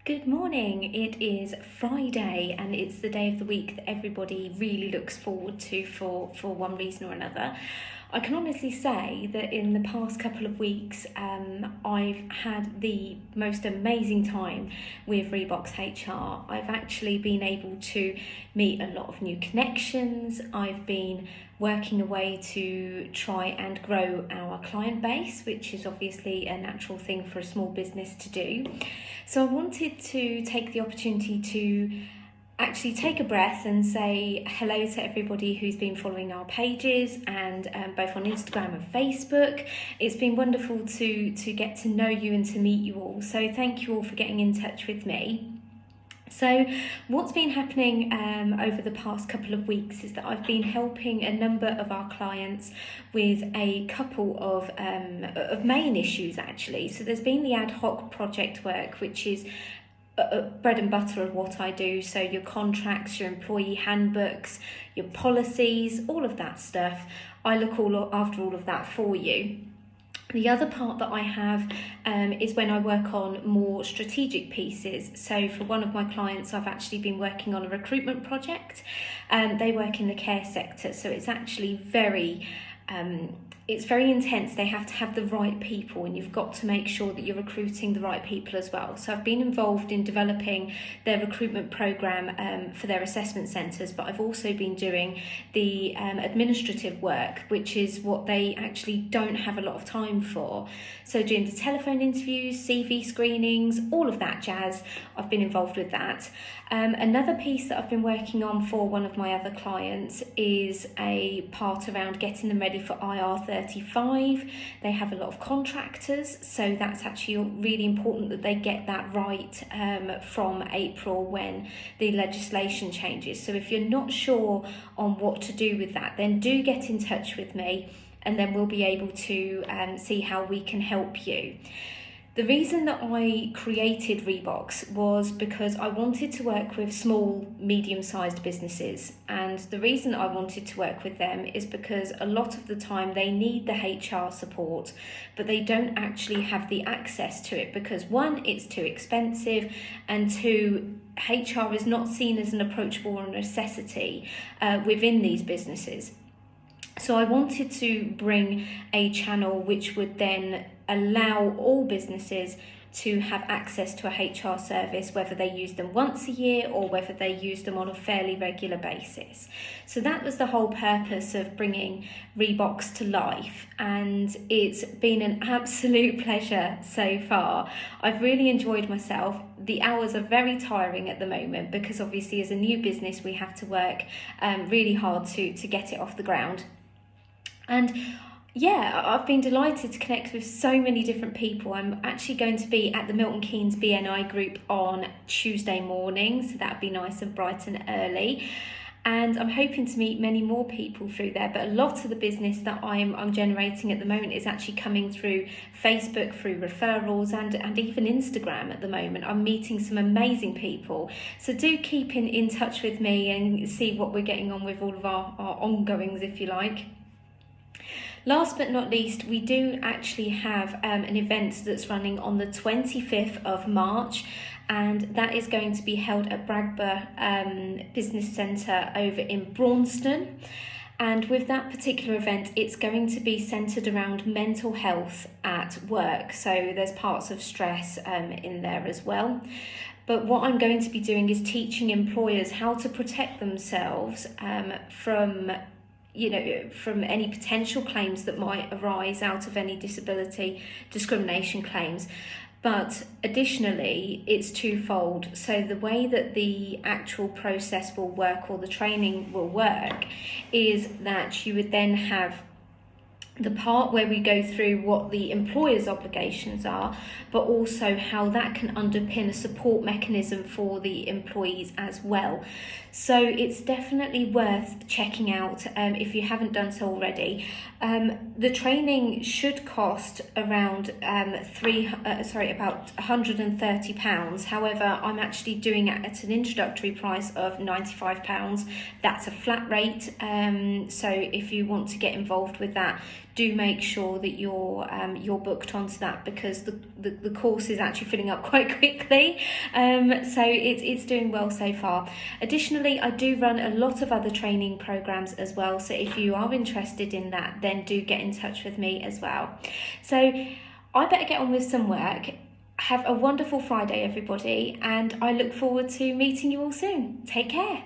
Good morning. It is Friday and it's the day of the week that everybody really looks forward to for one reason or another. I can honestly say that in the past couple of weeks, I've had the most amazing time with Rebox HR. I've actually been able to meet a lot of new connections. I've been working away to try and grow our client base, which is obviously a natural thing for a small business to do. So I wanted to take the opportunity to actually take a breath and say hello to everybody who's been following our pages and both on Instagram and Facebook. It's been wonderful to get to know you and to meet you all. So thank you all for getting in touch with me. So what's been happening over the past couple of weeks is that I've been helping a number of our clients with a couple of main issues actually. So there's been the ad hoc project work, which is bread and butter of what I do. So your contracts, your employee handbooks, your policies, all of that stuff. I look after all of that for you. The other part that I have is when I work on more strategic pieces. So for one of my clients, I've actually been working on a recruitment project. They work in the care sector, so it's actually very intense. They have to have the right people, and you've got to make sure that you're recruiting the right people as well. So I've been involved in developing their recruitment program for their assessment centres, but I've also been doing the administrative work, which is what they actually don't have a lot of time for. So doing the telephone interviews, CV screenings, all of that jazz, I've been involved with that. Another piece that I've been working on for one of my other clients is a part around getting them ready for IR35. They have a lot of contractors, so that's actually really important that they get that right from April when the legislation changes. So if you're not sure on what to do with that, then do get in touch with me and then we'll be able to see how we can help you. The reason that I created Rebox was because I wanted to work with small, medium-sized businesses. And the reason I wanted to work with them is because a lot of the time they need the HR support, but they don't actually have the access to it because one, it's too expensive, and two, HR is not seen as an approachable or a necessity within these businesses. So I wanted to bring a channel which would then allow all businesses to have access to a HR service, whether they use them once a year or whether they use them on a fairly regular basis. So that was the whole purpose of bringing Rebox to life, and it's been an absolute pleasure so far. I've really enjoyed myself. The hours are very tiring at the moment because obviously as a new business we have to work really hard to get it off the ground. And yeah, I've been delighted to connect with so many different people. I'm actually going to be at the Milton Keynes BNI group on Tuesday morning, so that'd be nice and bright and early. And I'm hoping to meet many more people through there. But a lot of the business that I'm generating at the moment is actually coming through Facebook, through referrals, and even Instagram at the moment. I'm meeting some amazing people. So do keep in touch with me and see what we're getting on with all of our ongoings, if you like. Last but not least, we do actually have an event that's running on the 25th of March, and that is going to be held at Bragber Business Centre over in Braunston. And with that particular event, it's going to be centred around mental health at work. So there's parts of stress in there as well. But what I'm going to be doing is teaching employers how to protect themselves from any potential claims that might arise out of any disability discrimination claims. But additionally, it's twofold. So the way that the actual process will work, or the training will work, is that you would then have the part where we go through what the employer's obligations are, but also how that can underpin a support mechanism for the employees as well. So it's definitely worth checking out if you haven't done so already. The training should cost around about £130. However, I'm actually doing it at an introductory price of £95. That's a flat rate. So if you want to get involved with that, do make sure that you're booked onto that, because the course is actually filling up quite quickly. So it's doing well so far. Additionally, I do run a lot of other training programs as well. So if you are interested in that, then do get in touch with me as well. So I better get on with some work. Have a wonderful Friday, everybody, and I look forward to meeting you all soon. Take care.